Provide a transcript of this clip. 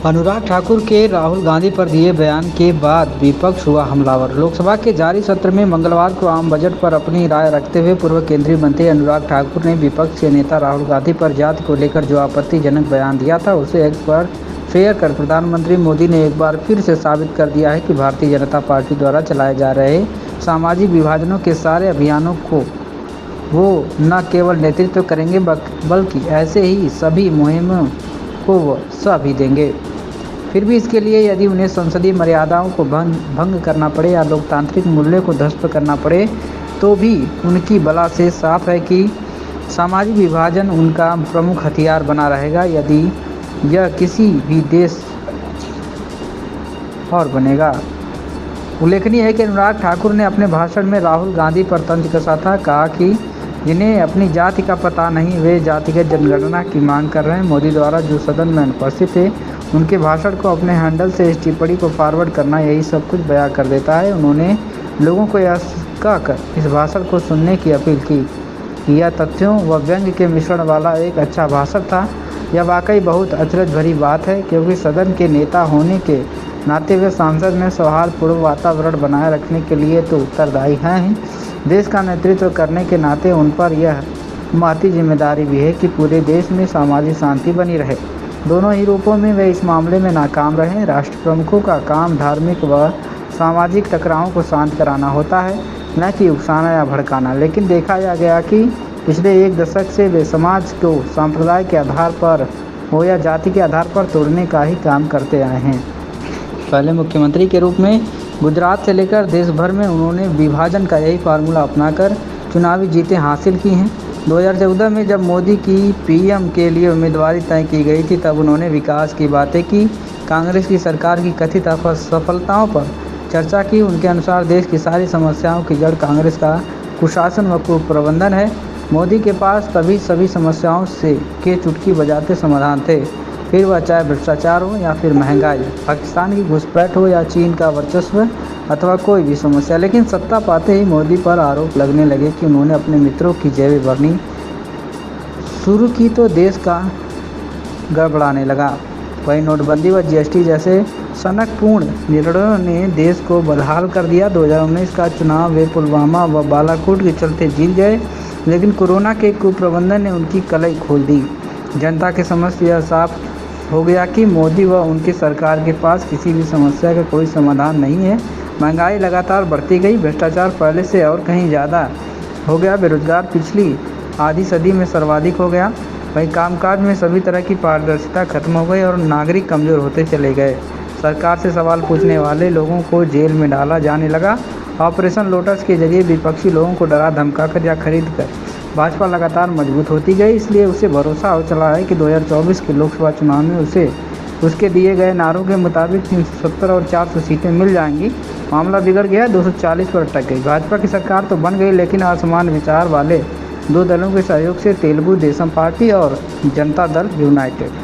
अनुराग ठाकुर के राहुल गांधी पर दिए बयान के बाद विपक्ष हुआ हमलावर। लोकसभा के जारी सत्र में मंगलवार को आम बजट पर अपनी राय रखते हुए पूर्व केंद्रीय मंत्री अनुराग ठाकुर ने विपक्ष के नेता राहुल गांधी पर जाति को लेकर जो आपत्तिजनक बयान दिया था उसे एक्स पर शेयर कर प्रधानमंत्री मोदी ने एक बार फिर से साबित कर दिया है कि भारतीय जनता पार्टी द्वारा चलाए जा रहे सामाजिक विभाजनों के सारे अभियानों को वो न केवल नेतृत्व करेंगे बल्कि ऐसे ही सभी मुहिमों को वो सभी देंगे। फिर भी इसके लिए यदि उन्हें संसदीय मर्यादाओं को भंग करना पड़े या लोकतांत्रिक मूल्यों को ध्वस्त करना पड़े तो भी उनकी बला से साफ है कि सामाजिक विभाजन उनका प्रमुख हथियार बना रहेगा यदि यह किसी भी देश और बनेगा। उल्लेखनीय है कि अनुराग ठाकुर ने अपने भाषण में राहुल गांधी पर तंज कसा था। कहा कि जिन्हें अपनी जाति का पता नहीं वे जातिगत जनगणना की मांग कर रहे हैं। मोदी द्वारा जो सदन में अनुपस्थित थे उनके भाषण को अपने हैंडल से इस टिप्पणी को फॉरवर्ड करना यही सब कुछ बयां कर देता है। उन्होंने लोगों को यह कहकर इस भाषण को सुनने की अपील की कि यह तथ्यों व व्यंग्य के मिश्रण वाला एक अच्छा भाषण था। यह वाकई बहुत अचरज भरी बात है क्योंकि सदन के नेता होने के नाते वे सांसद में सौहार्दपूर्ण वातावरण बनाए रखने के लिए तो उत्तरदायी हैं ही, देश का नेतृत्व करने के नाते उन पर यह महती जिम्मेदारी भी है कि पूरे देश में सामाजिक शांति बनी रहे। दोनों ही रूपों में वे इस मामले में नाकाम रहे। राष्ट्र प्रमुखों का काम धार्मिक व सामाजिक टकरावों को शांत कराना होता है, न कि उकसाना या भड़काना। लेकिन देखा गया कि पिछले एक दशक से वे समाज को संप्रदाय के आधार पर हो या जाति के आधार पर तोड़ने का ही काम करते आए हैं। पहले मुख्यमंत्री के रूप में गुजरात से लेकर देश भर में उन्होंने विभाजन का यही फार्मूला अपनाकर चुनावी जीतें हासिल की हैं। 2014 में जब मोदी की पीएम के लिए उम्मीदवारी तय की गई थी तब उन्होंने विकास की बातें की, कांग्रेस की सरकार की कथित असफलताओं पर चर्चा की। उनके अनुसार देश की सारी समस्याओं की जड़ कांग्रेस का कुशासन व कुप्रबंधन है। मोदी के पास तभी सभी समस्याओं से के चुटकी बजाते समाधान थे, फिर वह चाहे भ्रष्टाचार हो या फिर महंगाई, पाकिस्तान की घुसपैठ हो या चीन का वर्चस्व अथवा कोई भी समस्या। लेकिन सत्ता पाते ही मोदी पर आरोप लगने लगे कि उन्होंने अपने मित्रों की जेबें भरनी शुरू की तो देश का गड़बड़ाने लगा। वहीं नोटबंदी व जीएसटी जैसे सनकपूर्ण निर्णयों ने देश को बदहाल कर दिया। 2019 का चुनाव वे पुलवामा व बालाकोट के चलते जीत गए, लेकिन कोरोना के कुप्रबंधन ने उनकी कलई खोल दी। जनता के समक्ष यह साफ हो गया कि मोदी व उनकी सरकार के पास किसी भी समस्या का कोई समाधान नहीं है। महंगाई लगातार बढ़ती गई, भ्रष्टाचार पहले से और कहीं ज़्यादा हो गया, बेरोजगार पिछली आधी सदी में सर्वाधिक हो गया। वहीं कामकाज में सभी तरह की पारदर्शिता खत्म हो गई और नागरिक कमज़ोर होते चले गए। सरकार से सवाल पूछने वाले लोगों को जेल में डाला जाने लगा। ऑपरेशन लोटस के जरिए विपक्षी लोगों को डरा धमकाकर या खरीद कर भाजपा लगातार मजबूत होती गई। इसलिए उसे भरोसा हो चला है कि 2024 के लोकसभा चुनाव में उसे उसके दिए गए नारों के मुताबिक 370 और 400 सीटें मिल जाएंगी। मामला बिगड़ गया, 240 पर अटक गई। भाजपा की सरकार तो बन गई, लेकिन असमान विचार वाले दो दलों के सहयोग से तेलुगु देशम पार्टी और जनता दल यूनाइटेड